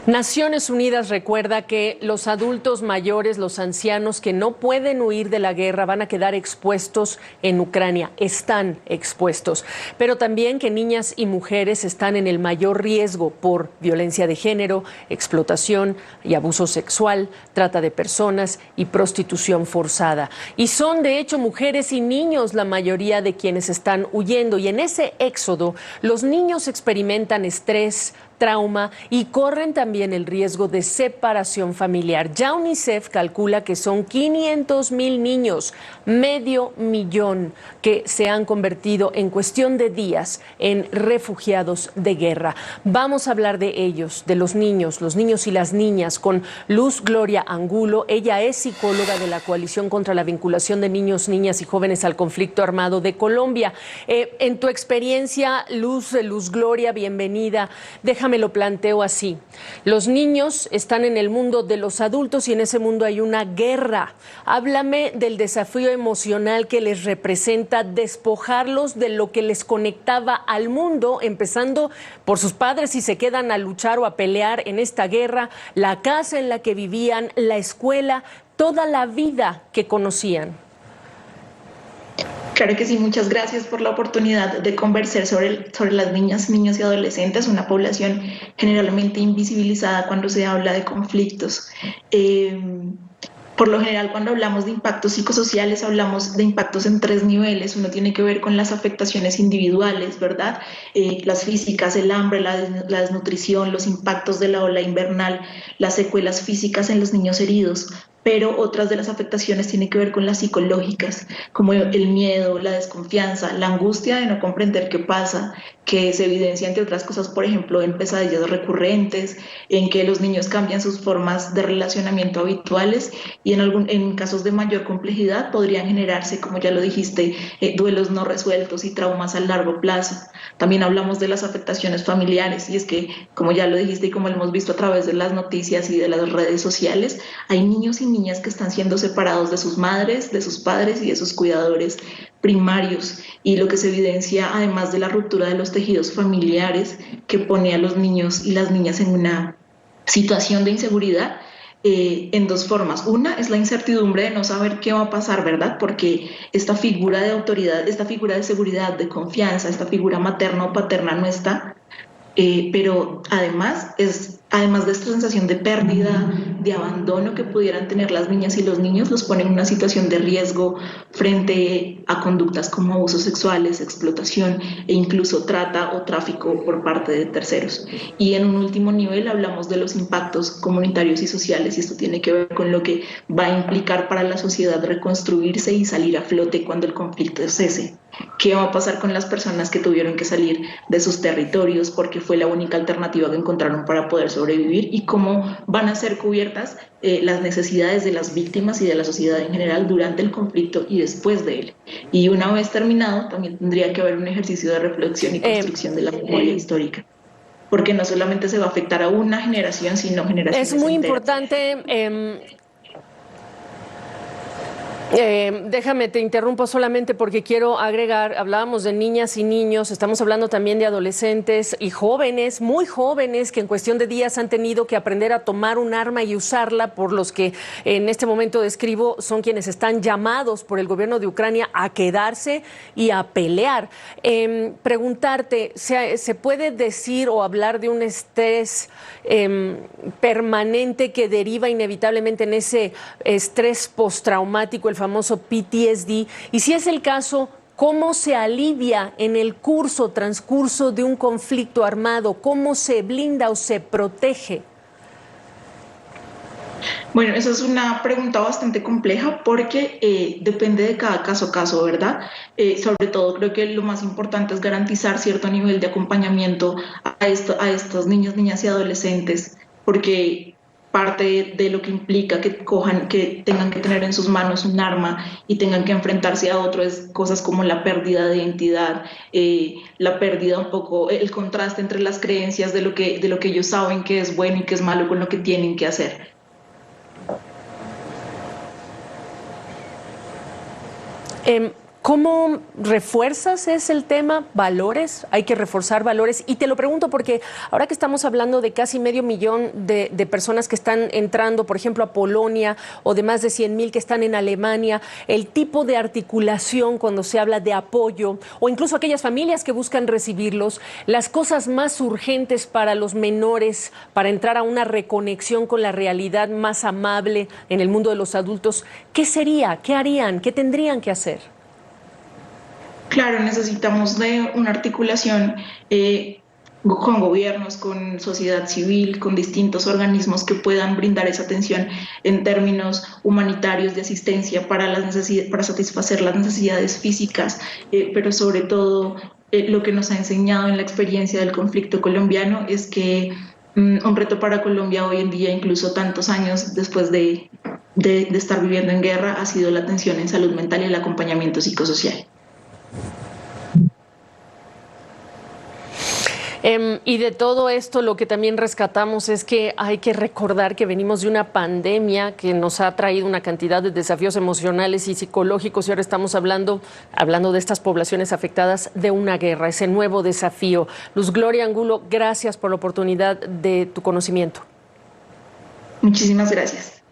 Naciones Unidas recuerda que los adultos mayores, los ancianos que no pueden huir de la guerra van a quedar expuestos en Ucrania, están expuestos, pero también que niñas y mujeres están en el mayor riesgo por violencia de género, explotación y abuso sexual, trata de personas y prostitución forzada. Y son de hecho mujeres y niños la mayoría de quienes están huyendo, y en ese éxodo los niños experimentan estrés, trauma y corren también el riesgo de separación familiar. Ya UNICEF calcula que son 500,000 niños, medio millón, que se han convertido en cuestión de días en refugiados de guerra. Vamos a hablar de ellos, de los niños y las niñas, con Luz Gloria Angulo. Ella es psicóloga de la Coalición contra la Vinculación de Niños, Niñas y Jóvenes al Conflicto Armado de Colombia. En tu experiencia, Luz Gloria, bienvenida. Déjame lo planteo así. Los niños están en el mundo de los adultos y en ese mundo hay una guerra. Háblame del desafío emocional que les representa despojarlos de lo que les conectaba al mundo, empezando por sus padres si se quedan a luchar o a pelear en esta guerra, la casa en la que vivían, la escuela, toda la vida que conocían. Claro que sí, muchas gracias por la oportunidad de conversar sobre las niñas, niños y adolescentes, una población generalmente invisibilizada cuando se habla de conflictos. Por lo general, cuando hablamos de impactos psicosociales, hablamos de impactos en tres niveles. Uno tiene que ver con las afectaciones individuales, ¿verdad? Las físicas, el hambre, la desnutrición, los impactos de la ola invernal, las secuelas físicas en los niños heridos. Pero otras de las afectaciones tienen que ver con las psicológicas, como el miedo, la desconfianza, la angustia de no comprender qué pasa, que se evidencia, entre otras cosas, por ejemplo, en pesadillas recurrentes, en que los niños cambian sus formas de relacionamiento habituales y en casos de mayor complejidad podrían generarse, como ya lo dijiste, duelos no resueltos y traumas a largo plazo. También hablamos de las afectaciones familiares, y es que, como ya lo dijiste y como lo hemos visto a través de las noticias y de las redes sociales, hay niños y niñas que están siendo separados de sus madres, de sus padres y de sus cuidadores primarios, y lo que se evidencia, además de la ruptura de los tejidos familiares, que pone a los niños y las niñas en una situación de inseguridad, en dos formas. Una es la incertidumbre de no saber qué va a pasar, ¿verdad? Porque esta figura de autoridad, esta figura de seguridad, de confianza, esta figura materna o paterna no está. Pero además de esta sensación de pérdida, de abandono que pudieran tener las niñas y los niños, los pone en una situación de riesgo frente a conductas como abusos sexuales, explotación e incluso trata o tráfico por parte de terceros. Y en un último nivel hablamos de los impactos comunitarios y sociales, y esto tiene que ver con lo que va a implicar para la sociedad reconstruirse y salir a flote cuando el conflicto cese. ¿Qué va a pasar con las personas que tuvieron que salir de sus territorios porque fue la única alternativa que encontraron para poder sobrevivir? ¿Y cómo van a ser cubiertas las necesidades de las víctimas y de la sociedad en general durante el conflicto y después de él? Y una vez terminado, también tendría que haber un ejercicio de reflexión y construcción de la memoria histórica, porque no solamente se va a afectar a una generación, sino generaciones Es muy enteras. importante. Déjame, te interrumpo solamente porque quiero agregar, hablábamos de niñas y niños, estamos hablando también de adolescentes y jóvenes, muy jóvenes, que en cuestión de días han tenido que aprender a tomar un arma y usarla, por los que en este momento describo son quienes están llamados por el gobierno de Ucrania a quedarse y a pelear. Preguntarte, ¿se puede decir o hablar de un estrés permanente que deriva inevitablemente en ese estrés postraumático, el famoso PTSD? Y si es el caso, ¿cómo se alivia en el transcurso de un conflicto armado? ¿Cómo se blinda o se protege? Bueno, esa es una pregunta bastante compleja porque depende de cada caso, ¿verdad? Sobre todo creo que lo más importante es garantizar cierto nivel de acompañamiento a estos niños, niñas y adolescentes, porque parte de lo que implica que tengan que tener en sus manos un arma y tengan que enfrentarse a otro es cosas como la pérdida de identidad, la pérdida un poco, el contraste entre las creencias de lo que ellos saben que es bueno y que es malo con lo que tienen que hacer. ¿Cómo refuerzas es el tema? ¿Valores? Hay que reforzar valores. Y te lo pregunto porque ahora que estamos hablando de casi medio millón de personas que están entrando, por ejemplo, a Polonia, o de más de 100,000 que están en Alemania, el tipo de articulación cuando se habla de apoyo, o incluso aquellas familias que buscan recibirlos, las cosas más urgentes para los menores, para entrar a una reconexión con la realidad más amable en el mundo de los adultos, ¿qué sería? ¿Qué harían? ¿Qué tendrían que hacer? Claro, necesitamos de una articulación con gobiernos, con sociedad civil, con distintos organismos que puedan brindar esa atención en términos humanitarios de asistencia para, para satisfacer las necesidades físicas, pero sobre todo lo que nos ha enseñado en la experiencia del conflicto colombiano es que un reto para Colombia hoy en día, incluso tantos años después de estar viviendo en guerra, ha sido la atención en salud mental y el acompañamiento psicosocial. Y de todo esto lo que también rescatamos es que hay que recordar que venimos de una pandemia que nos ha traído una cantidad de desafíos emocionales y psicológicos y ahora estamos hablando de estas poblaciones afectadas de una guerra, ese nuevo desafío. Luz Gloria Angulo, gracias por la oportunidad de tu conocimiento. Muchísimas gracias.